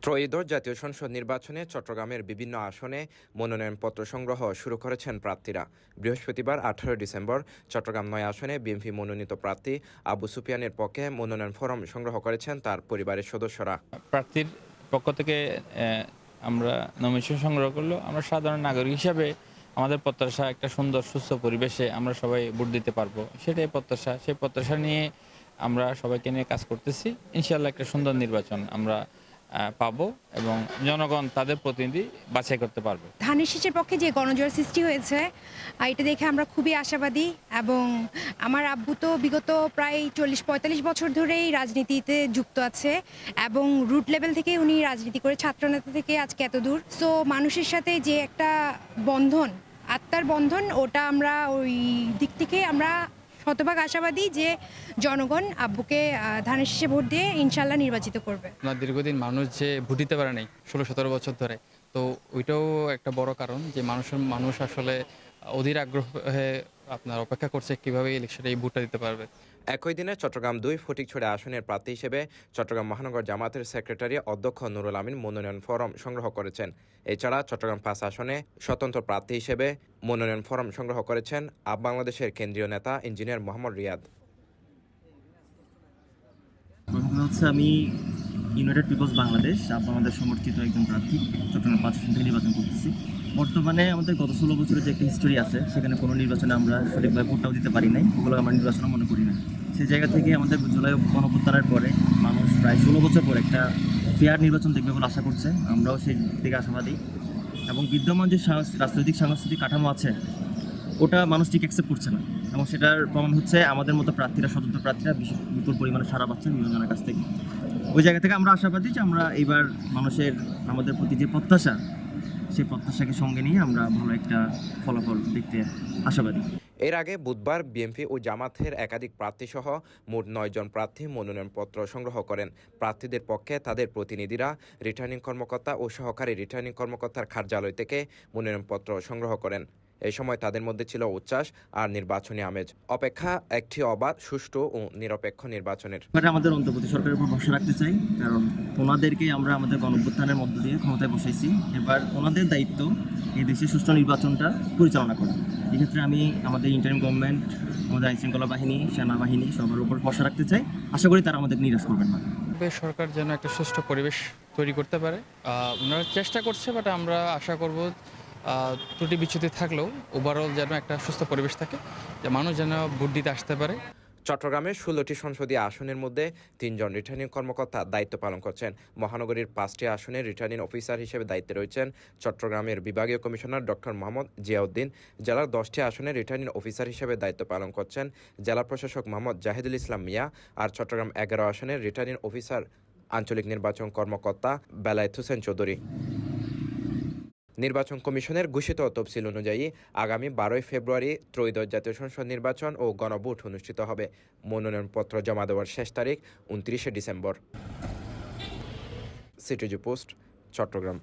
ত্রয়োদশ জাতীয় সংসদ নির্বাচনে চট্টগ্রামের বিভিন্ন আসনে মনোনয়নপত্র সংগ্রহ শুরু করেছেন প্রার্থীরা। বৃহস্পতিবার 18 ডিসেম্বর চট্টগ্রাম 9 আসনে বিএনপি মনোনীত প্রার্থী আবু সুফিয়ানের পক্ষে মনোনয়ন ফরম সংগ্রহ করেছেন তার পরিবারের সদস্যরা। প্রার্থীর পক্ষ থেকে আমরা নমিনেশন সংগ্রহ করলো। আমরা সাধারণ নাগরিক হিসাবে আমাদের প্রত্যাশা একটা সুন্দর সুস্থ পরিবেশে আমরা সবাই ভোট দিতে পারবো, সেটাই প্রত্যাশা। সেই প্রত্যাশা নিয়ে আমরা সবাইকে নিয়ে কাজ করতেছি। ইনশাআল্লাহ একটা সুন্দর নির্বাচন আমরা পাবো এবং জনগণ তাদের প্রতিনিধি বাছাই করতে পারবে। ধানের শীষের পক্ষে যে গণজোয়ার সৃষ্টি হয়েছে এটা দেখে আমরা খুবই আশাবাদী। এবং আমার আব্বু তো বিগত প্রায় 40-45 বছর ধরেই রাজনীতিতে যুক্ত আছে এবং রুট লেভেল থেকে উনি রাজনীতি করে ছাত্রনেতা থেকে আজকে এত দূর। সো মানুষের সাথে যে একটা বন্ধন, আত্মার বন্ধন, ওটা আমরা ওই দিক থেকে আমরা শতভাগ আশাবাদী যে জনগণ আব্বুকে ধানের শীষে ভোট দিয়ে ইনশাল্লাহ নির্বাচিত করবে। দীর্ঘদিন মানুষ যে ভোট দিতে পারে নাই 16-17 বছর ধরে, তো ওইটাও একটা বড় কারণ যে মানুষ আসলে অধীর আগ্রহে অপেক্ষা করছে কিভাবে ইলেকশনে এই ভোটটা দিতে পারবে। একই দিনে চট্টগ্রাম 2 ফটিকছড়ি আসনের প্রার্থী হিসেবে চট্টগ্রাম মহানগর জামায়াতের সেক্রেটারি অধ্যক্ষ নুরুল আমিন মনোনয়ন ফরম সংগ্রহ করেছেন। এছাড়া চট্টগ্রাম 5 আসনে স্বতন্ত্র প্রার্থী হিসেবে মনোনয়ন ফরম সংগ্রহ করেছেন আপ বাংলাদেশের কেন্দ্রীয় নেতা ইঞ্জিনিয়ার মোহাম্মদ রিয়াদ। আমি ইউনাইটেড পিপলস বাংলাদেশ আপ বাংলাদেশ সমর্থিত একজন প্রার্থী চট্টগ্রাম 5 আসন থেকে নির্বাচন করতেছি। বর্তমানে আমাদের গত 16 বছরের যে একটা হিস্টোরি আছে, সেখানে কোনো নির্বাচনে আমরা সঠিকভাবে ভোটটাও দিতে পারি নাই, ওগুলো আমরা নির্বাচনও মনে করি না। সেই জায়গা থেকে আমাদের জুলাই গণঅভ্যুত্থানের পরে মানুষ প্রায় 16 বছর পর একটা ফেয়ার নির্বাচন দেখবে বলে আশা করছে। আমরাও সেই দিকে আশাবাদী এবং বিদ্যমান যে রাজনৈতিক সাংস্কৃতিক কাঠামো আছে ওটা মানুষ ঠিক অ্যাকসেপ্ট করছে না, এবং সেটার প্রমাণ হচ্ছে আমাদের মতো প্রার্থীরা, স্বতন্ত্র প্রার্থীরা বিপুল পরিমাণে সাড়া পাচ্ছেন বিভিন্ন জনের কাছ থেকে। ওই জায়গা থেকে আমরা আশাবাদী যে আমরা এইবার মানুষের আমাদের প্রতি যে প্রত্যাশা, সেই প্রত্যাশাকে সঙ্গে নিয়ে আমরা ভালো একটা ফলাফল দেখতে আশাবাদী। এর আগে বুধবার বিএনপি ও জামাতের একাধিক প্রার্থীসহ মোট 9 জন প্রার্থী মনোনয়নপত্র সংগ্রহ করেন। প্রার্থীদের পক্ষে তাদের প্রতিনিধিরা রিটার্নিং কর্মকর্তা ও সহকারী রিটার্নিং কর্মকর্তার কার্যালয় থেকে মনোনয়নপত্র সংগ্রহ করেন। এই সময় তাদের মধ্যে ছিল উচ্ছ্বাস আর নির্বাচনী আমেজ। অপেক্ষা একটি অবাধ, সুষ্ঠু ও নিরপেক্ষ নির্বাচনের। আমাদের অন্তর্বর্তী সরকারের উপর ভরসা রাখতে চাই, কারণ ওনাদেরকে আমরা আমাদের গণঅভ্যুত্থানের মধ্য দিয়ে ক্ষমতায় বসাইছি। এবার ওনাদের দায়িত্ব এই দেশে সুষ্ঠু নির্বাচনটা পরিচালনা করা। এক্ষেত্রে আমি আমাদের ইন্টারিম গভর্নমেন্ট, আমাদের আইনশৃঙ্খলা বাহিনী, সেনাবাহিনী সবার উপর ভরসা রাখতে চাই। আশা করি তারা আমাদের নিরাশ করবেন না। সরকার যেন একটা সুষ্ঠু পরিবেশ তৈরি করতে পারে, ওনারা চেষ্টা করছে, বাট আমরা আশা করব ত্রুটি বিচ্যুতি থাকলেও ওভারঅল যেন একটা সুস্থ পরিবেশ থাকে, যে মানুষ যেন ভোট দিতে আসতে পারে। চট্টগ্রামের 16টি সংসদীয় আসনের মধ্যে 3 জন রিটার্নিং কর্মকর্তা দায়িত্ব পালন করছেন। মহানগরীর 5টি আসনে রিটার্নিং অফিসার হিসেবে দায়িত্বে রয়েছেন চট্টগ্রামের বিভাগীয় কমিশনার ডক্টর মোহাম্মদ জিয়াউদ্দিন। জেলার 10টি আসনে রিটার্নিং অফিসার হিসেবে দায়িত্ব পালন করছেন জেলা প্রশাসক মোহাম্মদ জাহিদুল ইসলাম মিয়া। আর চট্টগ্রাম 11 আসনের রিটার্নিং অফিসার আঞ্চলিক নির্বাচন কর্মকর্তা বেলায়েত হোসেন চৌধুরী। নির্বাচন কমিশনের ঘোষিত তফসিল অনুযায়ী আগামী 12 ফেব্রুয়ারি ত্রয়োদশ জাতীয় সংসদ নির্বাচন ও গণভোট অনুষ্ঠিত হবে। মনোনয়নপত্র জমা দেওয়ার শেষ তারিখ 29 ডিসেম্বর। CTG post, Chittagong.